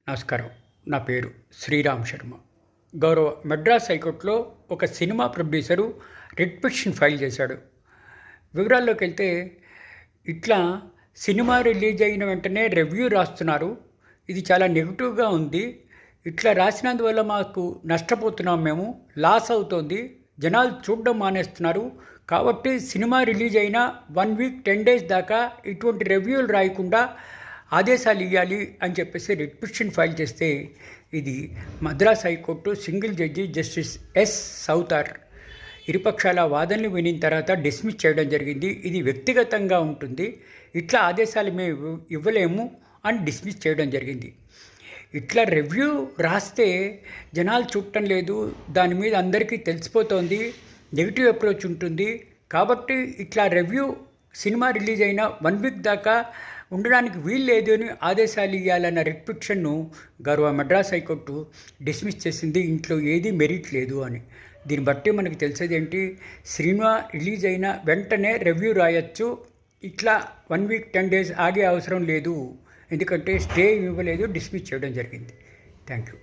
నమస్కారం. నా పేరు శ్రీరామ్ శర్మ. గౌరవ మద్రాస్ హైకోర్టులో ఒక cinema producer writ petition file చేశాడు. వివరాల్లోకి వెళ్తే ఇట్లా సినిమా రిలీజ్ అయిన వెంటనే రివ్యూ రాస్తున్నారు. ఇది చాలా నెగిటివ్గా ఉంది. ఇట్లా రాసినందువల్ల మాకు నష్టపోతున్నాం, మేము లాస్ అవుతోంది, జనాలు చూడడం మానేస్తున్నారు. కాబట్టి సినిమా రిలీజ్ అయిన 1 వీక్ 10 డేస్ దాకా ఇటువంటి రివ్యూలు రాయకుండా ఆదేశాలు ఇవ్వాలి అని చెప్పేసి రిట్ పిటిషన్ ఫైల్ చేస్తే ఇది Madras high court single judge justice S Sounthar ఇరుపక్షాల వాదనలు వినిన తర్వాత డిస్మిస్ చేయడం జరిగింది. ఇది వ్యక్తిగతంగా ఉంటుంది, ఇట్లా ఆదేశాలు మేము ఇవ్వలేము అని డిస్మిస్ చేయడం జరిగింది. ఇట్లా రివ్యూ రాస్తే జనాలు చూడటం లేదు, దాని మీద అందరికీ తెలిసిపోతోంది, నెగిటివ్ అప్రోచ్ ఉంటుంది. కాబట్టి ఇట్లా రివ్యూ సినిమా రిలీజ్ అయిన 1 వీక్ దాకా ఉండడానికి వీలు లేదు అని ఆదేశాలు ఇవ్వాలన్న రిట్ పిటిషన్ను గౌరవ మద్రాస్ హైకోర్టు డిస్మిస్ చేసింది. ఇంట్లో ఏది మెరిట్ లేదు అని. దీన్ని బట్టి మనకు తెలిసేది ఏంటి, సినిమా రిలీజ్ అయిన వెంటనే రివ్యూ రాయొచ్చు, ఇట్లా 1 వీక్ 10 డేస్ ఆగే అవసరం లేదు. ఎందుకంటే స్టే ఇవ్వలేదు, డిస్మిస్ చేయడం జరిగింది. Thank you.